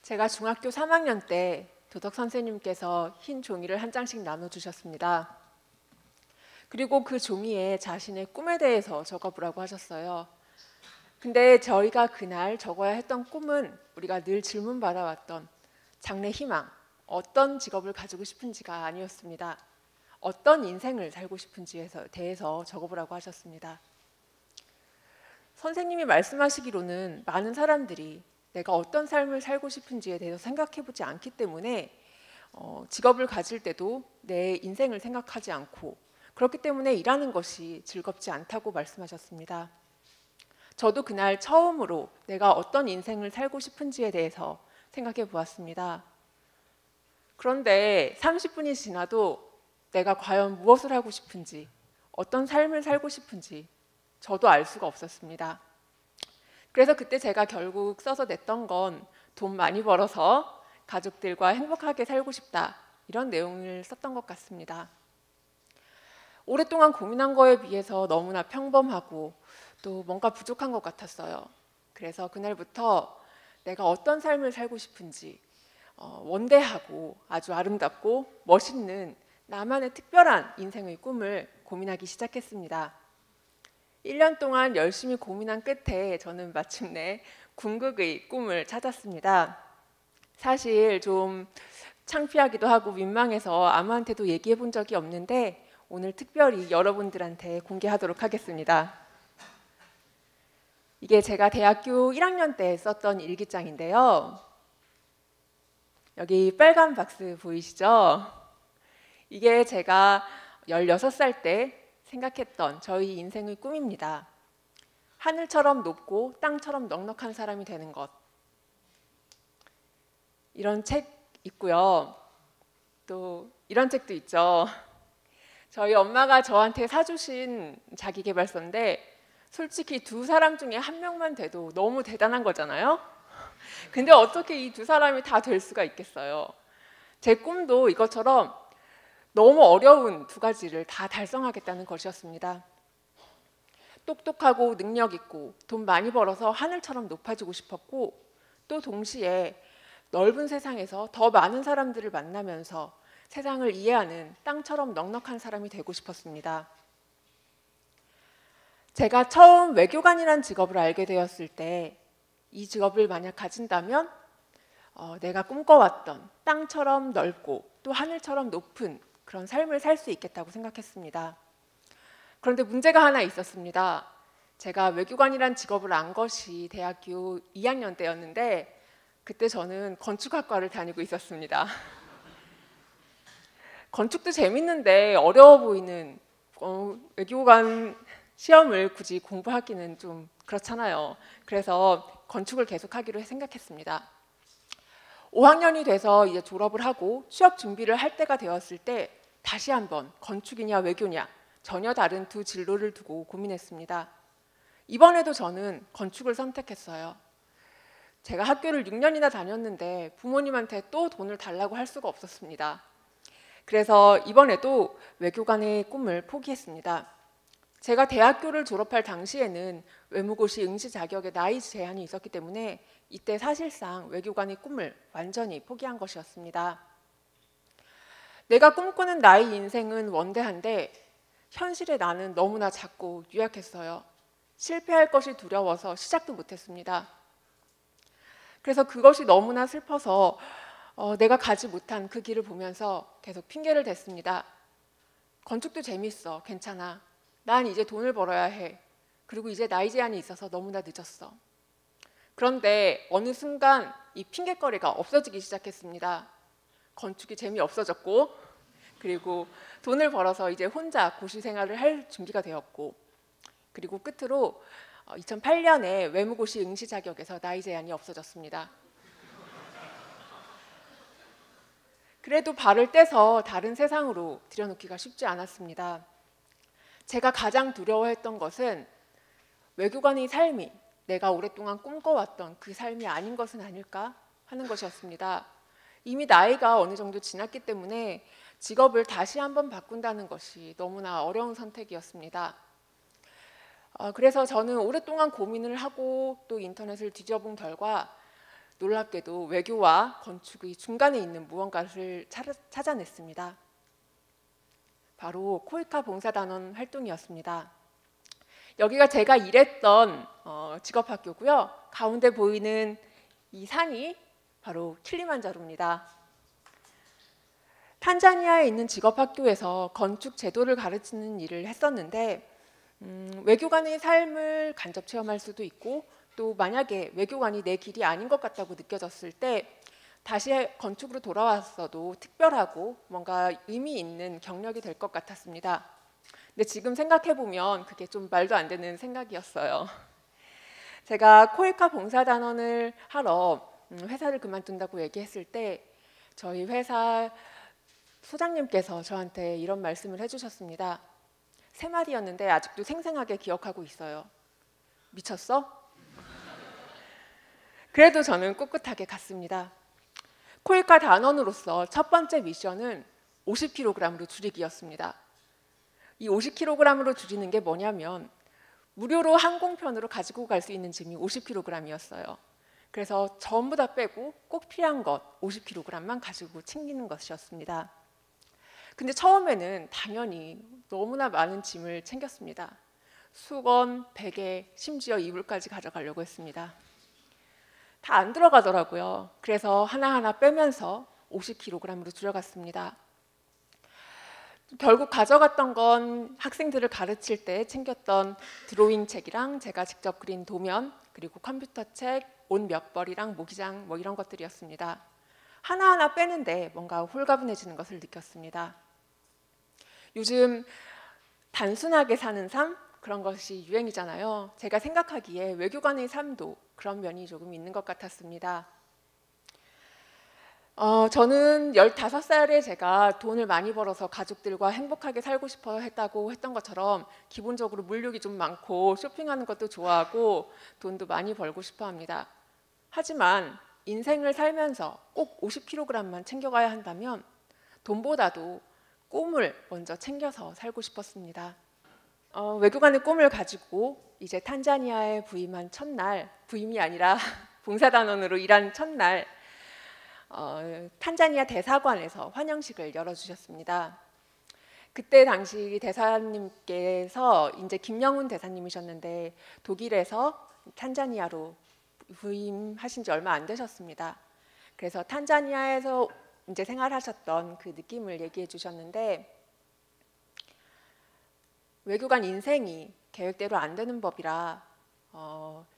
제가 중학교 3학년 때 도덕 선생님께서 흰 종이를 한 장씩 나눠주셨습니다. 그리고 그 종이에 자신의 꿈에 대해서 적어보라고 하셨어요. 근데 저희가 그날 적어야 했던 꿈은 우리가 늘 질문받아왔던 장래 희망, 어떤 직업을 가지고 싶은지가 아니었습니다. 어떤 인생을 살고 싶은지에 대해서 적어보라고 하셨습니다. 선생님이 말씀하시기로는 많은 사람들이 내가 어떤 삶을 살고 싶은지에 대해서 생각해보지 않기 때문에 직업을 가질 때도 내 인생을 생각하지 않고 그렇기 때문에 일하는 것이 즐겁지 않다고 말씀하셨습니다. 저도 그날 처음으로 내가 어떤 인생을 살고 싶은지에 대해서 생각해 보았습니다. 그런데 30분이 지나도 내가 과연 무엇을 하고 싶은지, 어떤 삶을 살고 싶은지 저도 알 수가 없었습니다. 그래서 그때 제가 결국 써서 냈던 건 돈 많이 벌어서 가족들과 행복하게 살고 싶다, 이런 내용을 썼던 것 같습니다. 오랫동안 고민한 거에 비해서 너무나 평범하고 또 뭔가 부족한 것 같았어요. 그래서 그날부터 내가 어떤 삶을 살고 싶은지 원대하고 아주 아름답고 멋있는 나만의 특별한 인생의 꿈을 고민하기 시작했습니다. 1년 동안 열심히 고민한 끝에 저는 마침내 궁극의 꿈을 찾았습니다. 사실 좀 창피하기도 하고 민망해서 아무한테도 얘기해 본 적이 없는데 오늘 특별히 여러분들한테 공개하도록 하겠습니다. 이게 제가 대학교 1학년 때 썼던 일기장인데요. 여기 빨간 박스 보이시죠? 이게 제가 16살 때 생각했던 저희 인생의 꿈입니다. 하늘처럼 높고 땅처럼 넉넉한 사람이 되는 것. 이런 책 있고요. 또 이런 책도 있죠. 저희 엄마가 저한테 사주신 자기계발서인데 솔직히 두 사람 중에 한 명만 돼도 너무 대단한 거잖아요. 근데 어떻게 이 두 사람이 다 될 수가 있겠어요. 제 꿈도 이것처럼 너무 어려운 두 가지를 다 달성하겠다는 것이었습니다. 똑똑하고 능력 있고 돈 많이 벌어서 하늘처럼 높아지고 싶었고 또 동시에 넓은 세상에서 더 많은 사람들을 만나면서 세상을 이해하는 땅처럼 넉넉한 사람이 되고 싶었습니다. 제가 처음 외교관이란 직업을 알게 되었을 때 이 직업을 만약 가진다면 내가 꿈꿔왔던 땅처럼 넓고 또 하늘처럼 높은 그런 삶을 살 수 있겠다고 생각했습니다. 그런데 문제가 하나 있었습니다. 제가 외교관이란 직업을 안 것이 대학교 2학년 때였는데 그때 저는 건축학과를 다니고 있었습니다. 건축도 재밌는데 어려워 보이는 외교관 시험을 굳이 공부하기는 좀 그렇잖아요. 그래서 건축을 계속하기로 생각했습니다. 5학년이 돼서 이제 졸업을 하고 취업 준비를 할 때가 되었을 때 다시 한번 건축이냐 외교냐 전혀 다른 두 진로를 두고 고민했습니다. 이번에도 저는 건축을 선택했어요. 제가 학교를 6년이나 다녔는데 부모님한테 또 돈을 달라고 할 수가 없었습니다. 그래서 이번에도 외교관의 꿈을 포기했습니다. 제가 대학교를 졸업할 당시에는 외무고시 응시 자격에 나이 제한이 있었기 때문에 이때 사실상 외교관의 꿈을 완전히 포기한 것이었습니다. 내가 꿈꾸는 나의 인생은 원대한데 현실의 나는 너무나 작고 유약했어요. 실패할 것이 두려워서 시작도 못했습니다. 그래서 그것이 너무나 슬퍼서 내가 가지 못한 그 길을 보면서 계속 핑계를 댔습니다. 건축도 재밌어, 괜찮아. 난 이제 돈을 벌어야 해. 그리고 이제 나이 제한이 있어서 너무나 늦었어. 그런데 어느 순간 이 핑계거리가 없어지기 시작했습니다. 건축이 재미없어졌고 그리고 돈을 벌어서 이제 혼자 고시 생활을 할 준비가 되었고 그리고 끝으로 2008년에 외무고시 응시 자격에서 나이 제한이 없어졌습니다. 그래도 발을 떼서 다른 세상으로 들여놓기가 쉽지 않았습니다. 제가 가장 두려워했던 것은 외교관의 삶이 내가 오랫동안 꿈꿔왔던 그 삶이 아닌 것은 아닐까 하는 것이었습니다. 이미 나이가 어느 정도 지났기 때문에 직업을 다시 한번 바꾼다는 것이 너무나 어려운 선택이었습니다. 그래서 저는 오랫동안 고민을 하고 또 인터넷을 뒤져본 결과 놀랍게도 외교와 건축의 중간에 있는 무언가를 찾아냈습니다. 바로 코이카 봉사단원 활동이었습니다. 여기가 제가 일했던 직업학교고요. 가운데 보이는 이 산이 바로 킬리만자로입니다. 탄자니아에 있는 직업학교에서 건축 제도를 가르치는 일을 했었는데 외교관의 삶을 간접 체험할 수도 있고 또 만약에 외교관이 내 길이 아닌 것 같다고 느껴졌을 때 다시 건축으로 돌아왔어도 특별하고 뭔가 의미 있는 경력이 될 것 같았습니다. 근데 지금 생각해보면 그게 좀 말도 안 되는 생각이었어요. 제가 코이카 봉사단원을 하러 회사를 그만둔다고 얘기했을 때 저희 회사 소장님께서 저한테 이런 말씀을 해주셨습니다. 세 마디였는데 아직도 생생하게 기억하고 있어요. 미쳤어? 그래도 저는 꿋꿋하게 갔습니다. 코이카 단원으로서 첫 번째 미션은 50kg으로 줄이기였습니다. 이 50kg으로 줄이는 게 뭐냐면 무료로 항공편으로 가지고 갈 수 있는 짐이 50kg이었어요. 그래서 전부 다 빼고 꼭 필요한 것 50kg만 가지고 챙기는 것이었습니다. 근데 처음에는 당연히 너무나 많은 짐을 챙겼습니다. 수건, 베개, 심지어 이불까지 가져가려고 했습니다. 다 안 들어가더라고요. 그래서 하나하나 빼면서 50kg으로 줄여갔습니다. 결국 가져갔던 건 학생들을 가르칠 때 챙겼던 드로잉 책이랑 제가 직접 그린 도면, 그리고 컴퓨터 책, 옷 몇 벌이랑 모기장 뭐 이런 것들이었습니다. 하나하나 빼는데 뭔가 홀가분해지는 것을 느꼈습니다. 요즘 단순하게 사는 삶? 그런 것이 유행이잖아요. 제가 생각하기에 외교관의 삶도 그런 면이 조금 있는 것 같았습니다. 저는 15살에 제가 돈을 많이 벌어서 가족들과 행복하게 살고 싶어 했다고 했던 것처럼 기본적으로 물욕이 좀 많고 쇼핑하는 것도 좋아하고 돈도 많이 벌고 싶어 합니다. 하지만 인생을 살면서 꼭 50kg만 챙겨가야 한다면 돈보다도 꿈을 먼저 챙겨서 살고 싶었습니다. 외교관의 꿈을 가지고 이제 탄자니아에 부임한 첫날, 부임이 아니라 봉사단원으로 일한 첫날 탄자니아 대사관에서 환영식을 열어주셨습니다. 그때 당시 대사님께서 이제 김영훈 대사님이셨는데 독일에서 탄자니아로 부임하신 지 얼마 안 되셨습니다. 그래서 탄자니아에서 이제 생활하셨던 그 느낌을 얘기해 주셨는데 외교관 인생이 계획대로 안 되는 법이라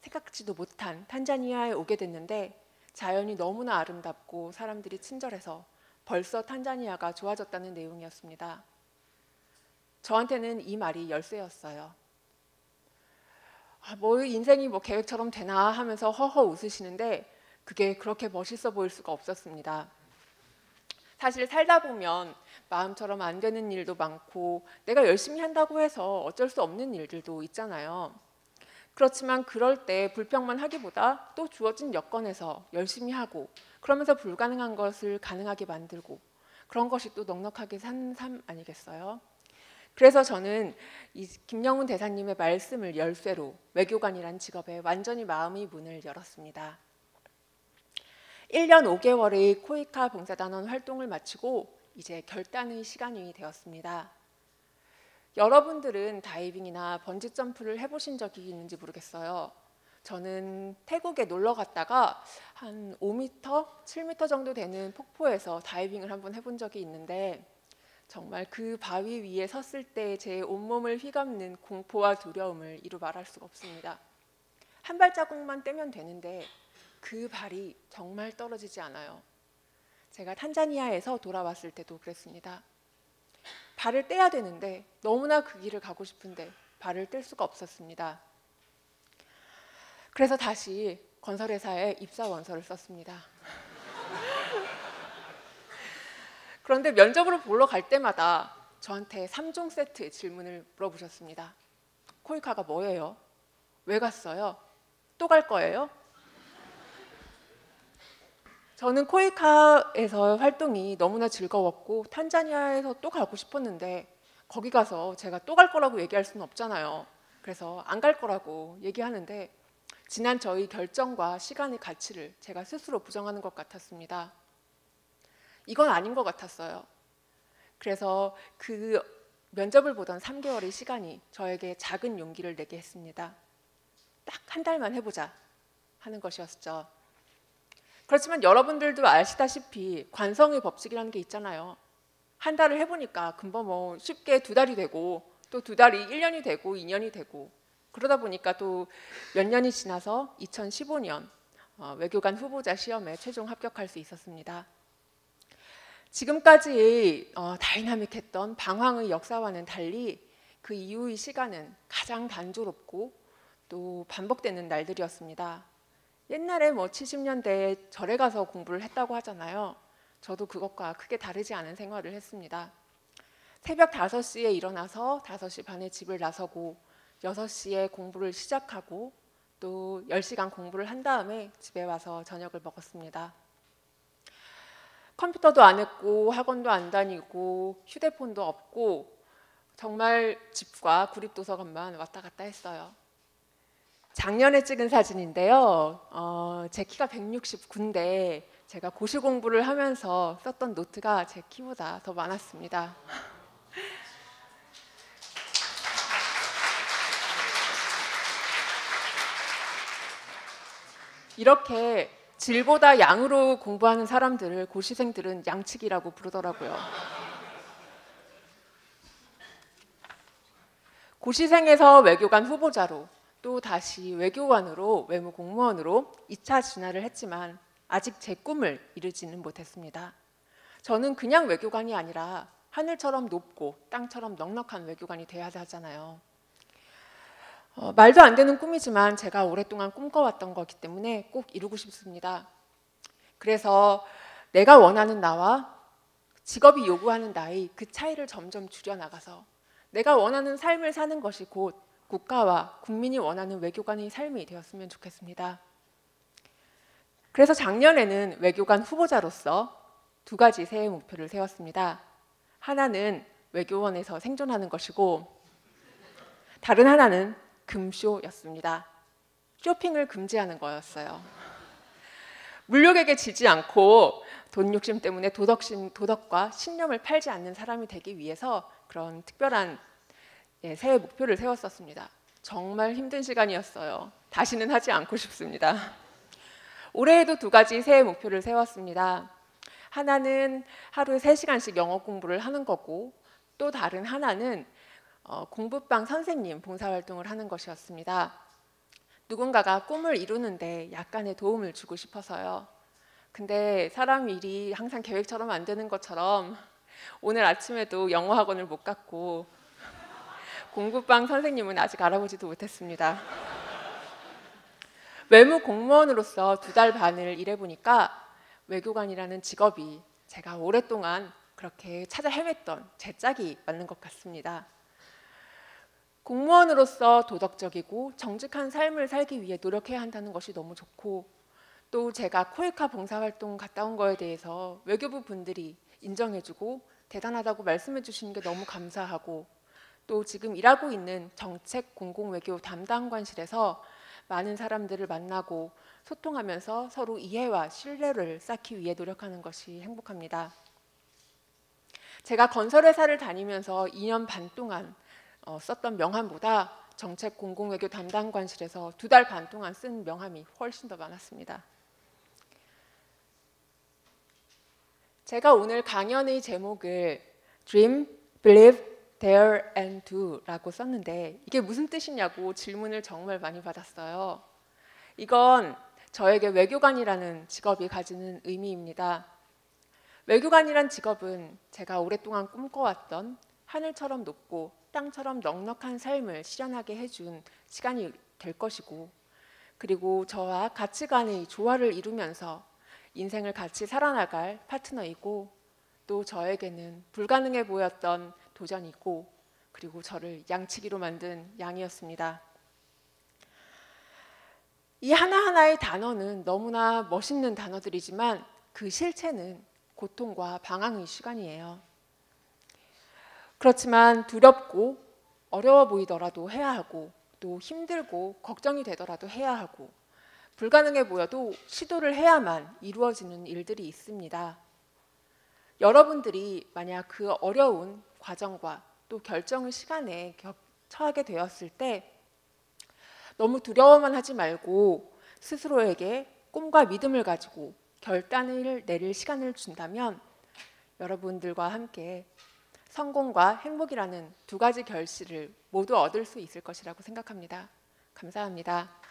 생각지도 못한 탄자니아에 오게 됐는데 자연이 너무나 아름답고 사람들이 친절해서 벌써 탄자니아가 좋아졌다는 내용이었습니다. 저한테는 이 말이 열쇠였어요. 뭐 인생이 뭐 계획처럼 되나 하면서 허허 웃으시는데 그게 그렇게 멋있어 보일 수가 없었습니다. 사실 살다 보면 마음처럼 안 되는 일도 많고 내가 열심히 한다고 해서 어쩔 수 없는 일들도 있잖아요. 그렇지만 그럴 때 불평만 하기보다 또 주어진 여건에서 열심히 하고 그러면서 불가능한 것을 가능하게 만들고 그런 것이 또 넉넉하게 사는 삶 아니겠어요? 그래서 저는 이 김영훈 대사님의 말씀을 열쇠로 외교관이란 직업에 완전히 마음의 문을 열었습니다. 1년 5개월의 코이카 봉사단원 활동을 마치고 이제 결단의 시간이 되었습니다. 여러분들은 다이빙이나 번지점프를 해보신 적이 있는지 모르겠어요. 저는 태국에 놀러 갔다가 한 5m, 7m 정도 되는 폭포에서 다이빙을 한번 해본 적이 있는데 정말 그 바위 위에 섰을 때 제 온몸을 휘감는 공포와 두려움을 이루 말할 수가 없습니다. 한 발자국만 떼면 되는데 그 발이 정말 떨어지지 않아요. 제가 탄자니아에서 돌아왔을 때도 그랬습니다. 발을 떼야 되는데 너무나 그 길을 가고 싶은데 발을 뗄 수가 없었습니다. 그래서 다시 건설회사에 입사 원서를 썼습니다. 그런데 면접으로 보러 갈 때마다 저한테 3종 세트의 질문을 물어보셨습니다. 코이카가 뭐예요? 왜 갔어요? 또 갈 거예요? 저는 코이카에서 활동이 너무나 즐거웠고 탄자니아에서 또 가고 싶었는데 거기 가서 제가 또 갈 거라고 얘기할 수는 없잖아요. 그래서 안 갈 거라고 얘기하는데 지난 저희 결정과 시간의 가치를 제가 스스로 부정하는 것 같았습니다. 이건 아닌 것 같았어요. 그래서 그 면접을 보던 3개월의 시간이 저에게 작은 용기를 내게 했습니다. 딱 한 달만 해보자 하는 것이었죠. 그렇지만 여러분들도 아시다시피 관성의 법칙이라는 게 있잖아요. 한 달을 해보니까 금방 뭐 쉽게 2달이 되고 또 2달이 1년이 되고 2년이 되고 그러다 보니까 또 몇 년이 지나서 2015년 외교관 후보자 시험에 최종 합격할 수 있었습니다. 지금까지 다이나믹했던 방황의 역사와는 달리 그 이후의 시간은 가장 단조롭고 또 반복되는 날들이었습니다. 옛날에 뭐 70년대에 절에 가서 공부를 했다고 하잖아요. 저도 그것과 크게 다르지 않은 생활을 했습니다. 새벽 5시에 일어나서 5시 반에 집을 나서고 6시에 공부를 시작하고 또 10시간 공부를 한 다음에 집에 와서 저녁을 먹었습니다. 컴퓨터도 안 했고 학원도 안 다니고 휴대폰도 없고 정말 집과 구립도서관만 왔다 갔다 했어요. 작년에 찍은 사진인데요. 제 키가 169인데 제가 고시 공부를 하면서 썼던 노트가 제 키보다 더 많았습니다. 이렇게 질보다 양으로 공부하는 사람들을 고시생들은 양측이라고 부르더라고요. 고시생에서 외교관 후보자로 또 다시 외교관으로 외무공무원으로 2차 진화를 했지만 아직 제 꿈을 이루지는 못했습니다. 저는 그냥 외교관이 아니라 하늘처럼 높고 땅처럼 넉넉한 외교관이 돼야 하잖아요. 말도 안 되는 꿈이지만 제가 오랫동안 꿈꿔왔던 거기 때문에 꼭 이루고 싶습니다. 그래서 내가 원하는 나와 직업이 요구하는 나의 그 차이를 점점 줄여나가서 내가 원하는 삶을 사는 것이 곧 국가와 국민이 원하는 외교관의 삶이 되었으면 좋겠습니다. 그래서 작년에는 외교관 후보자로서 2가지 새해 목표를 세웠습니다. 하나는 외교원에서 생존하는 것이고 다른 하나는 금쇼였습니다. 쇼핑을 금지하는 거였어요. 물욕에게 지지 않고 돈 욕심 때문에 도덕과 신념을 팔지 않는 사람이 되기 위해서 그런 특별한 새해 목표를 세웠었습니다. 정말 힘든 시간이었어요. 다시는 하지 않고 싶습니다. 올해에도 2가지 새해 목표를 세웠습니다. 하나는 하루에 3시간씩 영어 공부를 하는 거고 또 다른 하나는 공부방 선생님 봉사활동을 하는 것이었습니다. 누군가가 꿈을 이루는데 약간의 도움을 주고 싶어서요. 근데 사람 일이 항상 계획처럼 안 되는 것처럼 오늘 아침에도 영어 학원을 못 갔고 공부방 선생님은 아직 알아보지도 못했습니다. 외무 공무원으로서 2달 반을 일해보니까 외교관이라는 직업이 제가 오랫동안 그렇게 찾아 헤맸던 제 짝이 맞는 것 같습니다. 공무원으로서 도덕적이고 정직한 삶을 살기 위해 노력해야 한다는 것이 너무 좋고 또 제가 코이카 봉사활동 갔다 온 거에 대해서 외교부 분들이 인정해주고 대단하다고 말씀해 주시는 게 너무 감사하고 또 지금 일하고 있는 정책 공공외교 담당관실에서 많은 사람들을 만나고 소통하면서 서로 이해와 신뢰를 쌓기 위해 노력하는 것이 행복합니다. 제가 건설회사를 다니면서 2년 반 동안 썼던 명함보다 정책 공공외교 담당관실에서 2달 반 동안 쓴 명함이 훨씬 더 많았습니다. 제가 오늘 강연의 제목을 Dream, Believe, Dare and Do라고 썼는데 이게 무슨 뜻이냐고 질문을 정말 많이 받았어요. 이건 저에게 외교관이라는 직업이 가지는 의미입니다. 외교관이란 직업은 제가 오랫동안 꿈꿔왔던 하늘처럼 높고 땅처럼 넉넉한 삶을 실현하게 해준 시간이 될 것이고 그리고 저와 가치관의 조화를 이루면서 인생을 같이 살아나갈 파트너이고 또 저에게는 불가능해 보였던 도전이고 그리고 저를 양치기로 만든 양이었습니다. 이 하나하나의 단어는 너무나 멋있는 단어들이지만 그 실체는 고통과 방황의 시간이에요. 그렇지만 두렵고 어려워 보이더라도 해야 하고 또 힘들고 걱정이 되더라도 해야 하고 불가능해 보여도 시도를 해야만 이루어지는 일들이 있습니다. 여러분들이 만약 그 어려운 과정과 또 결정의 시간에 처하게 되었을 때 너무 두려워만 하지 말고 스스로에게 꿈과 믿음을 가지고 결단을 내릴 시간을 준다면 여러분들과 함께 성공과 행복이라는 두 가지 결실을 모두 얻을 수 있을 것이라고 생각합니다. 감사합니다.